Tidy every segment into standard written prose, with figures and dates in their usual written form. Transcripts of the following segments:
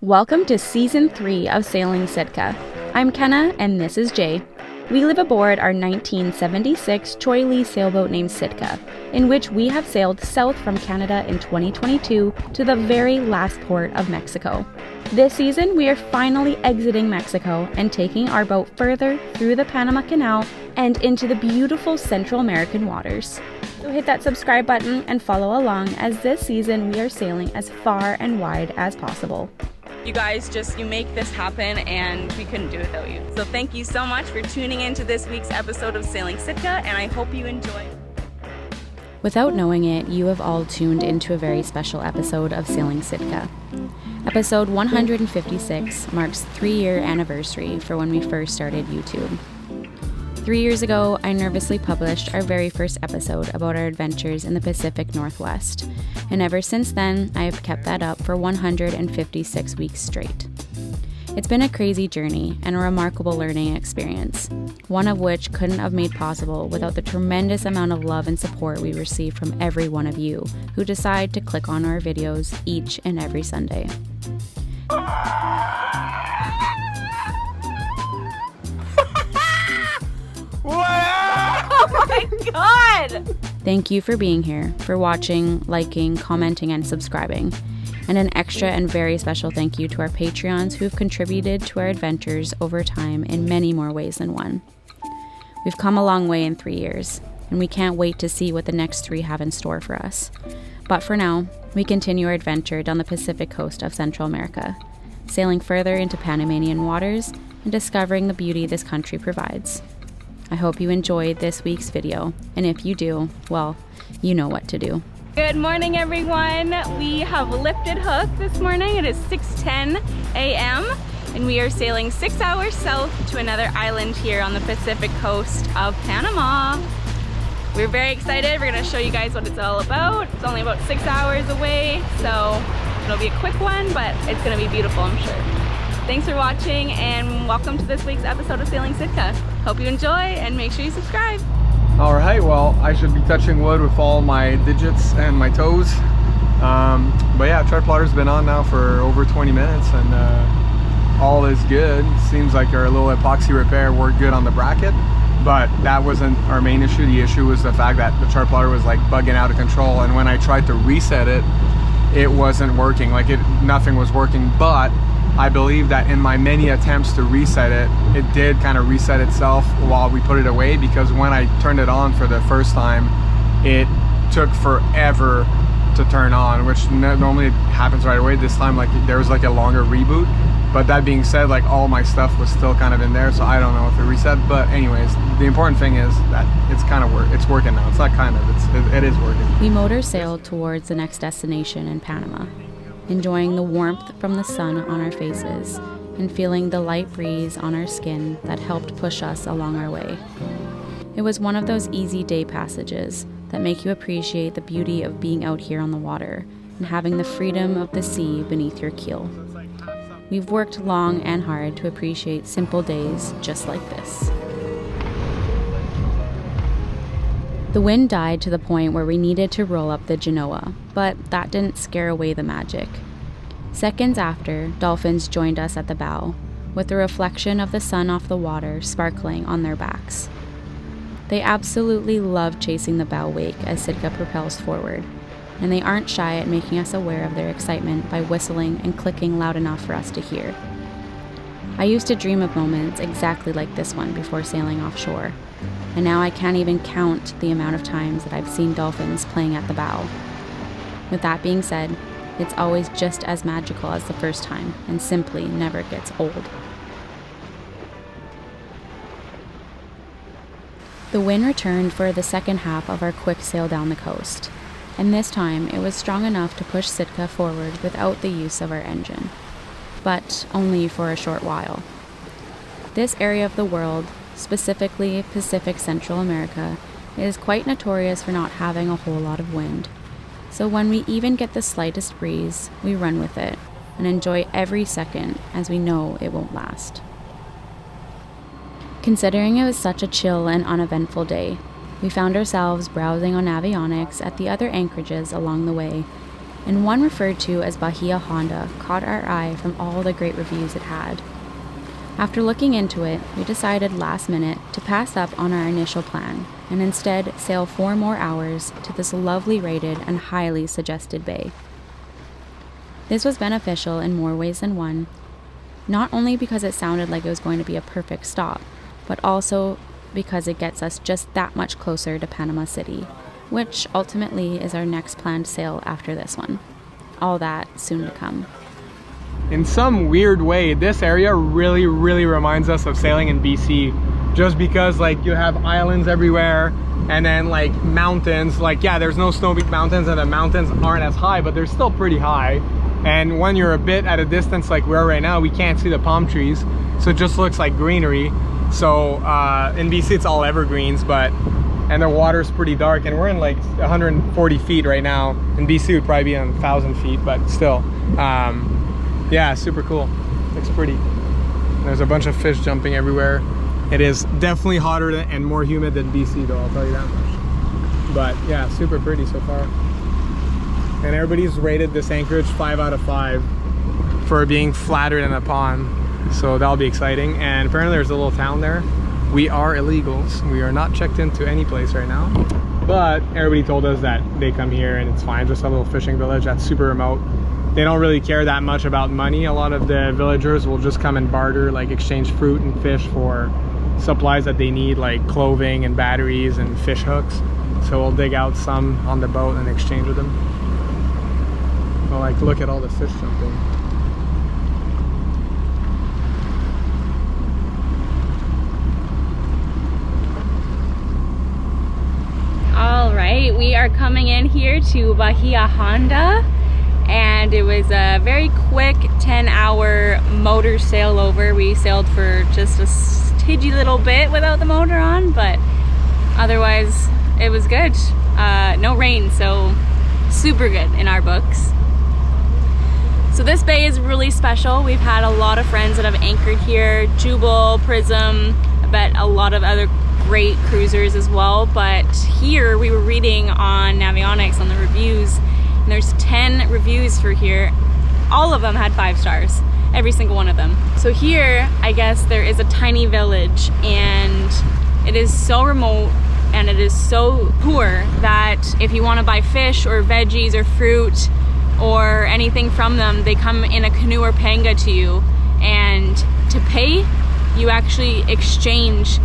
Welcome to Season 3 of Sailing Sitka. I'm Kenna, and this is Jay. We live aboard our 1976 Choi Lee sailboat named Sitka, in which we have sailed south from Canada in 2022 to the very last port of Mexico. This season, we are finally exiting Mexico and taking our boat further through the Panama Canal and into the beautiful Central American waters. So hit that subscribe button and follow along, as this season we are sailing as far and wide as possible. You guys you make this happen, and we couldn't do it without you. So thank you so much for tuning in to this week's episode of Sailing Sitka, and I hope you enjoy. Without knowing it, you have all tuned into a very special episode of Sailing Sitka. Episode 156 marks 3-year anniversary for when we first started YouTube. 3 years ago, I nervously published our very first episode about our adventures in the Pacific Northwest, and ever since then, I have kept that up for 156 weeks straight. It's been a crazy journey and a remarkable learning experience, one of which couldn't have made possible without the tremendous amount of love and support we receive from every one of you who decide to click on our videos each and every Sunday. Oh my god! Thank you for being here, for watching, liking, commenting, and subscribing. And an extra and very special thank you to our Patreons who have contributed to our adventures over time in many more ways than one. We've come a long way in 3 years, and we can't wait to see what the next 3 have in store for us. But for now, we continue our adventure down the Pacific coast of Central America, sailing further into Panamanian waters and discovering the beauty this country provides. I hope you enjoyed this week's video, and if you do, well, you know what to do. Good morning, everyone. We have lifted hook this morning. It is 6:10 a.m. and we are sailing 6 hours south to another island here on the Pacific coast of Panama. We're very excited. We're going to show you guys what it's all about. It's only about 6 hours away, so it'll be a quick one, but it's going to be beautiful, I'm sure. Thanks for watching, and welcome to this week's episode of Sailing Sitka. Hope you enjoy, and make sure you subscribe. All right, well, I should be touching wood with all my digits and my toes. But yeah, chart plotter's been on now for over 20 minutes, and all is good. Seems like our little epoxy repair worked good on the bracket, but that wasn't our main issue. The issue was the fact that the chart plotter was like bugging out of control, and when I tried to reset it, it wasn't working. Nothing was working, but I believe that in my many attempts to reset it, it did kind of reset itself while we put it away, because when I turned it on for the first time, it took forever to turn on, which normally happens right away. This time, there was a longer reboot. But that being said, all my stuff was still kind of in there, so I don't know if it reset. But anyways, the important thing is that it's working now. It's not kind of, it is working. We motor sailed towards the next destination in Panama, enjoying the warmth from the sun on our faces and feeling the light breeze on our skin that helped push us along our way. It was one of those easy day passages that make you appreciate the beauty of being out here on the water and having the freedom of the sea beneath your keel. We've worked long and hard to appreciate simple days just like this. The wind died to the point where we needed to roll up the Genoa, but that didn't scare away the magic. Seconds after, dolphins joined us at the bow, with the reflection of the sun off the water sparkling on their backs. They absolutely love chasing the bow wake as Sitka propels forward, and they aren't shy at making us aware of their excitement by whistling and clicking loud enough for us to hear. I used to dream of moments exactly like this one before sailing offshore, and now I can't even count the amount of times that I've seen dolphins playing at the bow. With that being said, it's always just as magical as the first time and simply never gets old. The wind returned for the second half of our quick sail down the coast, and this time it was strong enough to push Sitka forward without the use of our engine, but only for a short while. This area of the world, specifically Pacific Central America, is quite notorious for not having a whole lot of wind. So when we even get the slightest breeze, we run with it and enjoy every second, as we know it won't last. Considering it was such a chill and uneventful day, we found ourselves browsing on avionics at the other anchorages along the way and one referred to as Bahia Honda caught our eye from all the great reviews it had. After looking into it, we decided last minute to pass up on our initial plan and instead sail 4 more hours to this lovely rated and highly suggested bay. This was beneficial in more ways than one, not only because it sounded like it was going to be a perfect stop, but also because it gets us just that much closer to Panama City, which ultimately is our next planned sail after this one. All that soon to come. In some weird way, this area really reminds us of sailing in BC, just because like you have islands everywhere and then like mountains. Like, yeah, there's no Snow Peak mountains and the mountains aren't as high, but they're still pretty high. And when you're a bit at a distance like we are right now, we can't see the palm trees, so it just looks like greenery. So in BC it's all evergreens, and the water's pretty dark, and we're in like 140 feet right now. In BC we'd probably be on 1,000 feet, but still. Yeah, super cool. Looks pretty. There's a bunch of fish jumping everywhere. It is definitely hotter and more humid than BC though, I'll tell you that much. But yeah, super pretty so far. And everybody's rated this anchorage 5 out of 5 for being flatter than a pond. So that'll be exciting. And apparently there's a little town there. We are illegals. We are not checked into any place right now. But everybody told us that they come here and it's fine. Just a little fishing village that's super remote. They don't really care that much about money. A lot of the villagers will just come and barter, like exchange fruit and fish for supplies that they need, like clothing and batteries and fish hooks. So we'll dig out some on the boat and exchange with them. Well, like, look at all the fish jumping. All right, we are coming in here to Bahia Honda, and it was a very quick 10-hour motor sail over. We sailed for just a tidgy little bit without the motor on, but otherwise it was good. No rain, so super good in our books. So this bay is really special. We've had a lot of friends that have anchored here, Jubal, Prism, I bet a lot of other great cruisers as well. But here we were reading on Navionics on the reviews, and there's 10 reviews for here. All of them had 5 stars, every single one of them. So here, I guess there is a tiny village, and it is so remote and it is so poor that if you want to buy fish or veggies or fruit or anything from them, they come in a canoe or panga to you, and to pay, you actually exchange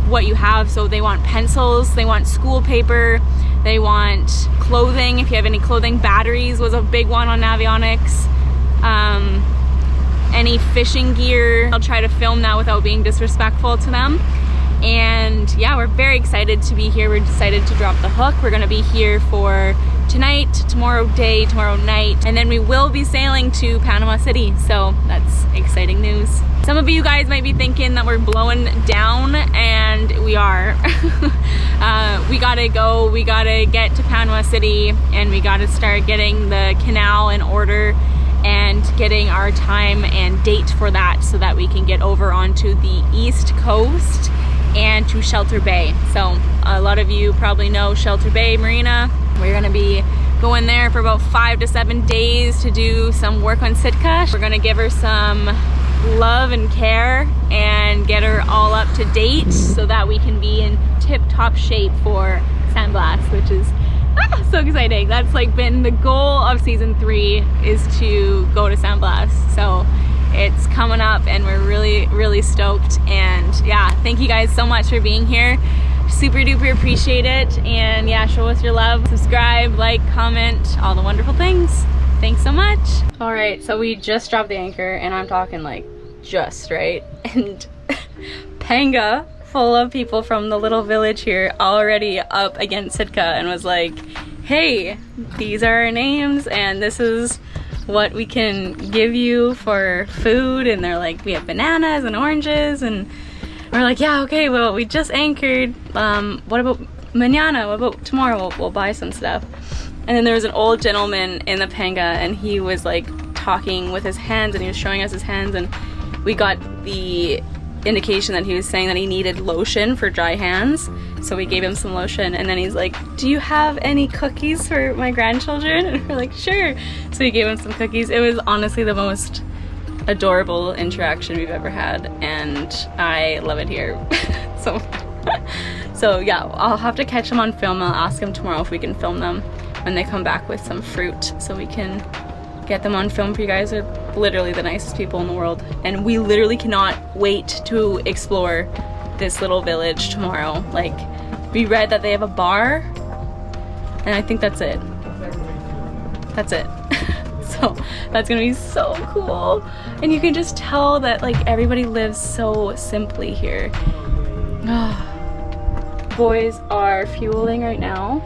what you have. So they want pencils, they want school paper, they want clothing, if you have any clothing. Batteries was a big one on Navionics. Any fishing gear. I'll try to film that without being disrespectful to them. And yeah, we're very excited to be here. We're decided to drop the hook. We're gonna be here for tonight, tomorrow day, tomorrow night, and then we will be sailing to Panama City. So that's exciting news. Some of you guys might be thinking that we're blowing down, and we are. We gotta go, we gotta get to Panama City, and we gotta start getting the canal in order and getting our time and date for that so that we can get over onto the East Coast and to Shelter Bay. So a lot of you probably know Shelter Bay Marina. We're gonna be going there for about 5 to 7 days to do some work on Sitka. We're gonna give her some love and care and get her all up to date so that we can be in tip-top shape for San Blas, which is so exciting. That's like been the goal of season 3, is to go to San Blas. So it's coming up and we're really stoked. And yeah, thank you guys so much for being here. Super duper appreciate it. And yeah, show us your love, subscribe, like, comment, all the wonderful things. Thanks so much. All right, so we just dropped the anchor, and I'm talking like just, right? And Panga full of people from the little village here already up against Sitka, and was like, hey, these are our names and this is what we can give you for food. And they're like, we have bananas and oranges, and we're like, yeah, okay, well, we just anchored. What about mañana? What about tomorrow? We'll buy some stuff. And then there was an old gentleman in the panga, and he was like talking with his hands, and he was showing us his hands, and we got the indication that he was saying that he needed lotion for dry hands. So we gave him some lotion, and then he's like, do you have any cookies for my grandchildren? And we're like, sure. So we gave him some cookies. It was honestly the most adorable interaction we've ever had, and I love it here. So yeah, I'll have to catch him on film. I'll ask him tomorrow if we can film them when they come back with some fruit, so we can get them on film for you guys. They're literally the nicest people in the world, and we literally cannot wait to explore this little village tomorrow. Like, we read that they have a bar, and I think that's it. That's it. So that's gonna be so cool, and you can just tell that like everybody lives so simply here. Boys are fueling right now.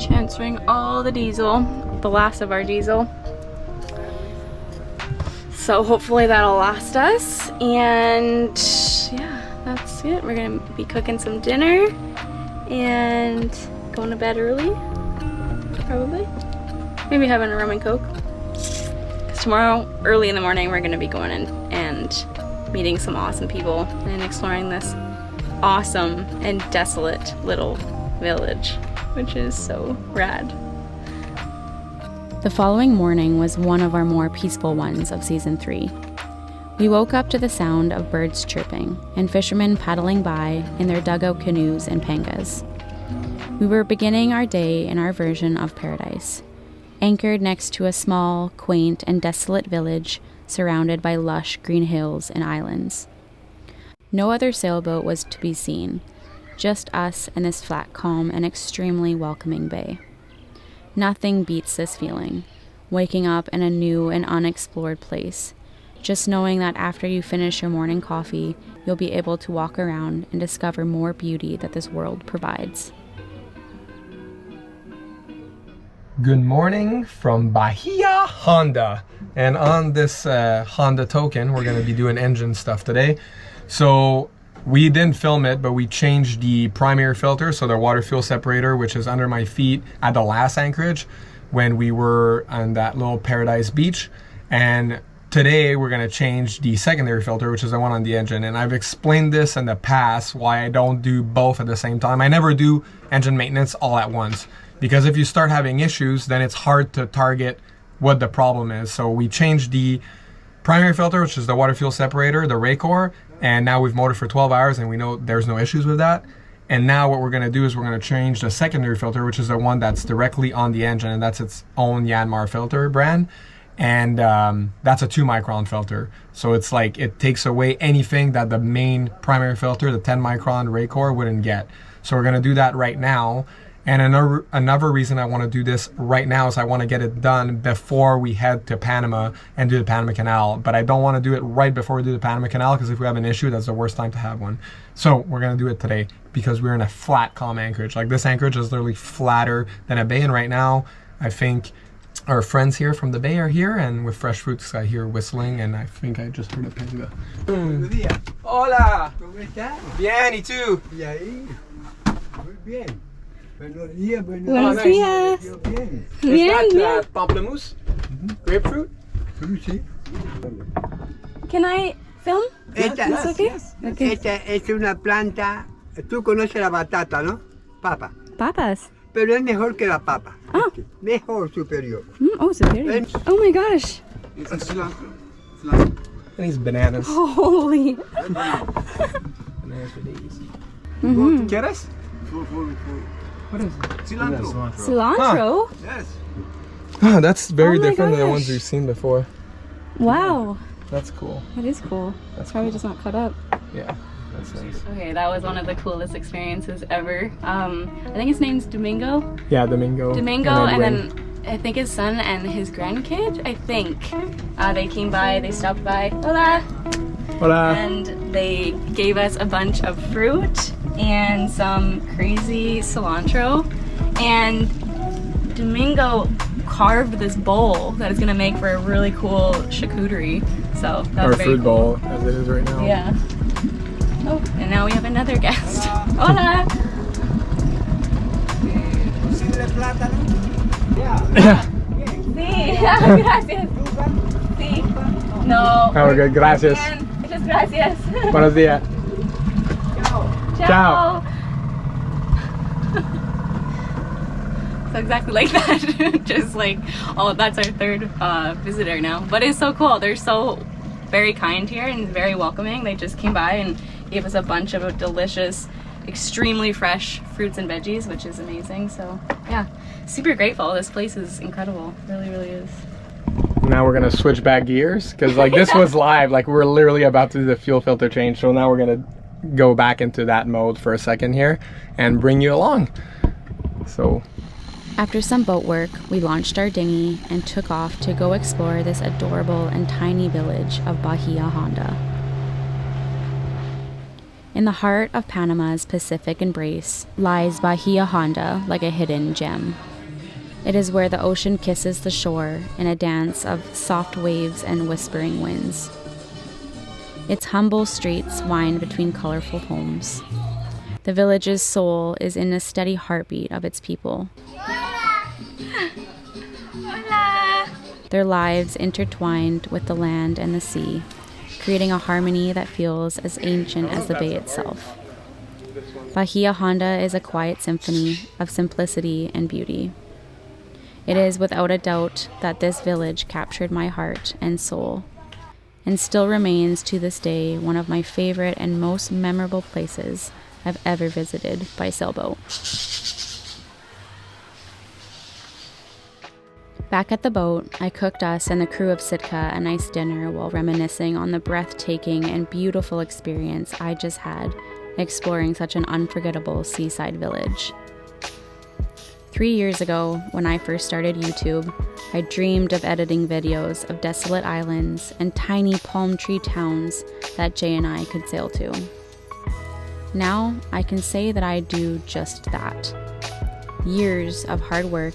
Transferring all the diesel, the last of our diesel. So hopefully that'll last us, and yeah, that's it. We're gonna be cooking some dinner and going to bed early, probably. Maybe having a rum and coke. Because tomorrow, early in the morning, we're gonna be going in and meeting some awesome people and exploring this awesome and desolate little village, which is so rad. The following morning was one of our more peaceful ones of season 3. We woke up to the sound of birds chirping and fishermen paddling by in their dugout canoes and pangas. We were beginning our day in our version of paradise, anchored next to a small, quaint, and desolate village surrounded by lush green hills and islands. No other sailboat was to be seen, just us and this flat, calm, and extremely welcoming bay. Nothing beats this feeling, waking up in a new and unexplored place, just knowing that after you finish your morning coffee, you'll be able to walk around and discover more beauty that this world provides. Good morning from Bahia, Honda. And on this Honda token, we're gonna be doing engine stuff today. So we didn't film it, but we changed the primary filter, so the water fuel separator, which is under my feet at the last anchorage when we were on that little paradise beach. And today we're gonna change the secondary filter, which is the one on the engine. And I've explained this in the past, why I don't do both at the same time. I never do engine maintenance all at once, because if you start having issues, then it's hard to target what the problem is. So we changed the primary filter, which is the water fuel separator, the Raycor, and now we've motored for 12 hours and we know there's no issues with that. And now what we're gonna do is we're gonna change the secondary filter, which is the one that's directly on the engine, and that's its own Yanmar filter brand. And that's a 2 micron filter. So it's like, it takes away anything that the main primary filter, the 10 micron Raycor, wouldn't get. So we're gonna do that right now. And another reason I want to do this right now is I want to get it done before we head to Panama and do the Panama Canal. But I don't want to do it right before we do the Panama Canal, because if we have an issue, that's the worst time to have one. So we're going to do it today because we're in a flat, calm anchorage. Like, this anchorage is literally flatter than a bay. And right now, I think our friends here from the bay are here, and with Fresh Fruits, I hear whistling, and I think I just heard a panda. Buenos días. Hola! ¿Cómo está? Bien, y tú? ¿Y ahí? Muy bien. Buenos días, Buenos días. Bien. Bien, bien. Pamplemousse? Grapefruit? Sí. Can I film? Esta, Is okay? Okay. esta es una planta. Tú conoces la batata, ¿no? Papa. Papas. Pero es mejor que la papa. Ah. Mejor, superior. Oh, superior. Oh my gosh. It's a cilantro. And these bananas. Holy. Bananas for days. Mm-hmm. ¿Quieres? What is it? Cilantro. Cilantro? Yes. Oh, that's very Oh my different than the gosh. ones we've seen before. Wow. That's cool. That is cool. That's Probably cool. just not cut up. Yeah, that's nice. Okay, that was one of the coolest experiences ever. I think his name's Domingo. Yeah, Domingo. And Edwin. then I think his son and his grandkid, I think. They came by, they stopped by. Hola! Hola. And they gave us a bunch of fruit and some crazy cilantro. And Domingo carved this bowl that is gonna make for a really cool charcuterie. So that Our was very food cool. bowl, as it is right now. Yeah. Oh, and now we have another guest. Hola! ¿Posible plátano? Yeah. Sí, gracias. Sí. No. Oh, we're good. Gracias. Muchas gracias. Buenos días. Ciao. So exactly like that. Just like, oh, that's our third visitor now. But it's so cool. They're so very kind here and very welcoming. They just came by and gave us a bunch of delicious, extremely fresh fruits and veggies, which is amazing. So yeah, super grateful. This place is incredible. Really, really is. Now we're gonna switch back gears because like this was live. Like we're literally about to do the fuel filter change. So now we're gonna go back into that mode for a second here and bring you along. So After some boat work, we launched our dinghy and took off to go explore this adorable and tiny village of Bahia Honda. In the heart of Panama's Pacific embrace lies Bahia Honda like a hidden gem. It is where the ocean kisses the shore in a dance of soft waves and whispering winds. Its humble streets wind between colorful homes. The village's soul is in the steady heartbeat of its people. Hola. Their lives intertwined with the land and the sea, creating a harmony that feels as ancient as the bay itself. Bahia Honda is a quiet symphony of simplicity and beauty. It is without a doubt that this village captured my heart and soul, and still remains to this day one of my favorite and most memorable places I've ever visited by sailboat. Back at the boat, I cooked us and the crew of Sitka a nice dinner while reminiscing on the breathtaking and beautiful experience I just had exploring such an unforgettable seaside village. 3 years ago, when I first started YouTube, I dreamed of editing videos of desolate islands and tiny palm tree towns that Jay and I could sail to. Now, I can say that I do just that. Years of hard work,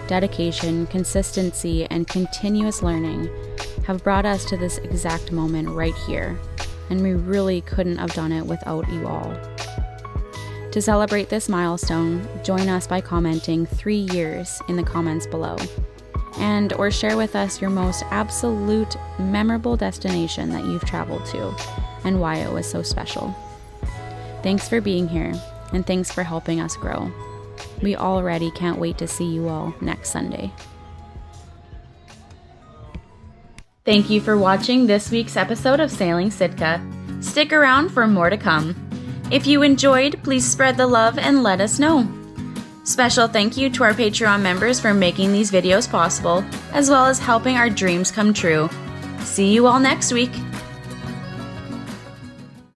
dedication, consistency, and continuous learning have brought us to this exact moment right here, and we really couldn't have done it without you all. To celebrate this milestone, join us by commenting 3 years in the comments below, and or share with us your most absolute memorable destination that you've traveled to and why it was so special. Thanks for being here, and thanks for helping us grow. We already can't wait to see you all next Sunday. Thank you for watching this week's episode of Sailing Sitka. Stick around for more to come. If you enjoyed, please spread the love and let us know. Special thank you to our Patreon members for making these videos possible, as well as helping our dreams come true. See you all next week.